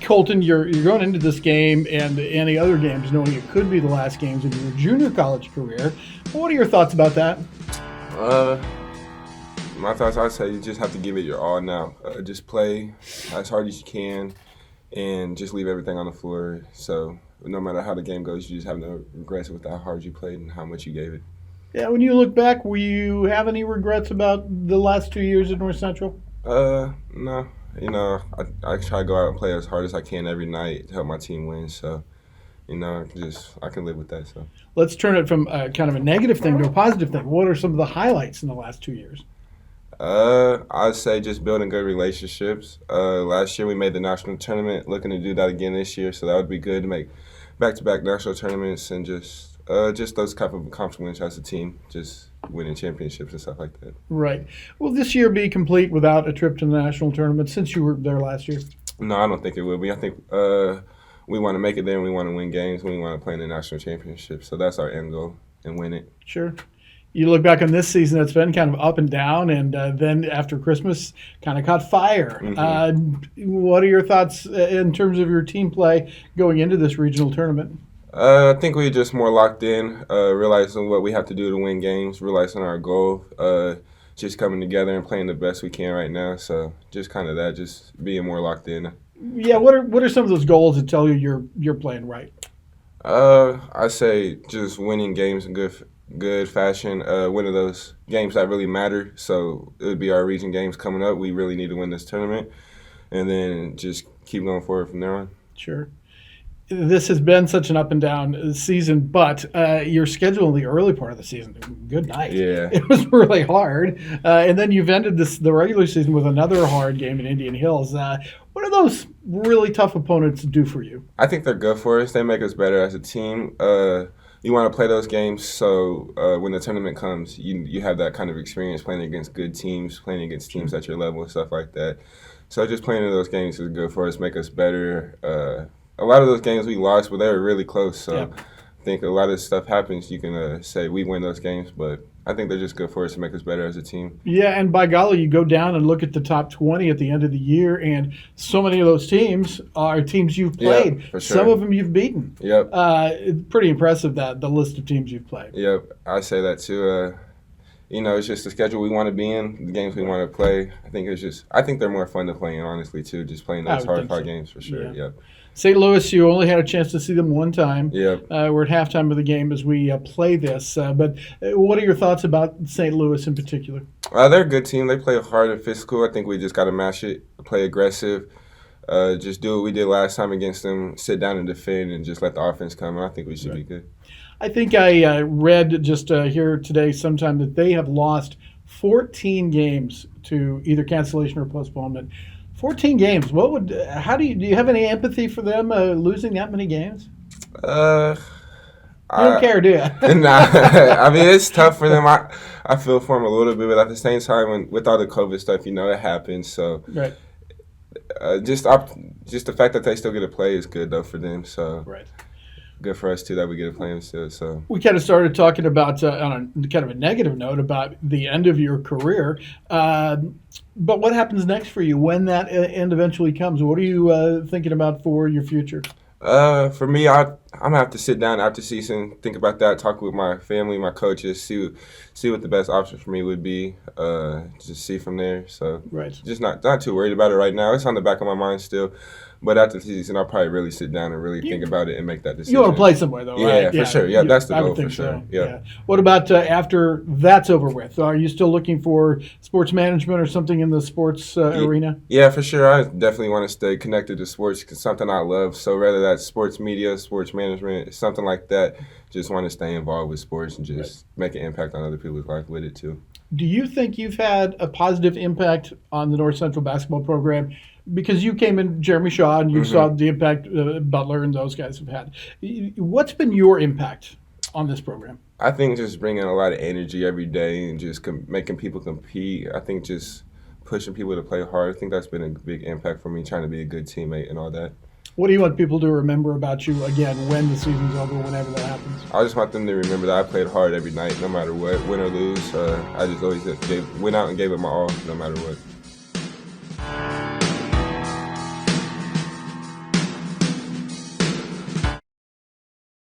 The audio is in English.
Kolten, you're going into this game and any other games knowing it could be the last games of your junior college career. What are your thoughts about that? My thoughts, I'd say you just have to give it your all now. Just play as hard as you can and just leave everything on the floor. So no matter how the game goes, you just have no regrets with how hard you played and how much you gave it. Yeah, when you look back, will you have any regrets about the last 2 years at North Central? No. I try to go out and play as hard as I can every night to help my team win. So, I can live with that. So let's turn it from kind of a negative thing to a positive thing. What are some of the highlights in the last 2 years? I'd say just building good relationships. Last year we made the national tournament. Looking to do that again this year, so that would be good to make back-to-back national tournaments and just those type of accomplishments as a team, just winning championships and stuff like that. Right. Will this year be complete without a trip to the national tournament since you were there last year? No, I don't think it will be. I think we want to make it there and we want to win games and we want to play in the national championship. So that's our end goal and win it. Sure. You look back on this season, it's been kind of up and down, and then after Christmas, kind of caught fire. Mm-hmm. What are your thoughts in terms of your team play going into this regional tournament? I think we just more locked in, realizing what we have to do to win games, realizing our goal, just coming together and playing the best we can right now. So just kind of that, just being more locked in. Yeah, what are some of those goals that tell you you're playing right? I say just winning games in good fashion, winning those games that really matter. So it would be our region games coming up. We really need to win this tournament, and then just keep going forward from there on. Sure. This has been such an up and down season, but your schedule in the early part of the season, good night. Yeah. It was really hard. And then you've ended the regular season with another hard game in Indian Hills. What do those really tough opponents do for you? I think they're good for us. They make us better as a team. You want to play those games so when the tournament comes, you have that kind of experience playing against good teams, playing against teams at your level and stuff like that. So just playing in those games is good for us, make us better. A lot of those games we lost, but they were really close. So Yep. I think a lot of stuff happens. You can say we win those games, but I think they're just good for us to make us better as a team. Yeah, and by golly, you go down and look at the top 20 at the end of the year, and so many of those teams are teams you've played. Yeah, for sure. Some of them you've beaten. Yep. It's pretty impressive, the list of teams you've played. Yep, I say that too. It's just the schedule we want to be in, the games we want to play. I think they're more fun to play in, honestly, too. Just playing those hard games for sure. Yeah. Yep. St. Louis, you only had a chance to see them one time. Yep. We're at halftime of the game as we play this. But what are your thoughts about St. Louis in particular? They're a good team. They play hard and physical. I think we just got to match it, play aggressive, just do what we did last time against them, sit down and defend, and just let the offense come. And I think we should be good. I think I read just here today sometime that they have lost 14 games to either cancellation or postponement. 14 games. Do you have any empathy for them losing that many games? You don't care, do you? Nah, I mean, it's tough for them. I feel for them a little bit, but at the same time, with all the COVID stuff, it happens. So, right. Just the fact that they still get to play is good, though, for them. So, right. Good for us, too, that we get to play them still. So we kind of started talking about, on a kind of a negative note, about the end of your career. But what happens next for you when that end eventually comes? What are you thinking about for your future? For me, I'm going to have to sit down after season, think about that, talk with my family, my coaches, see what the best option for me would be, just see from there. So right. Just not too worried about it right now. It's on the back of my mind still. But after the season, I'll probably really sit down and really think about it and make that decision. You want to play somewhere, though, right? Yeah, for sure. Yeah, that's the goal for sure. So. Yeah. What about after that's over with? Are you still looking for sports management or something in the sports arena? Yeah, for sure. I definitely want to stay connected to sports because it's something I love. So whether that's sports media, sports management, something like that, just want to stay involved with sports and just make an impact on other people's life with it, too. Do you think you've had a positive impact on the North Central basketball program? Because you came in, Jeremy Shaw, and you saw the impact Butler and those guys have had. What's been your impact on this program? I think just bringing a lot of energy every day and just making people compete. I think just pushing people to play hard. I think that's been a big impact for me, trying to be a good teammate and all that. What do you want people to remember about you, again, when the season's over, whenever that happens? I just want them to remember that I played hard every night, no matter what, win or lose. I just always went out and gave it my all, no matter what.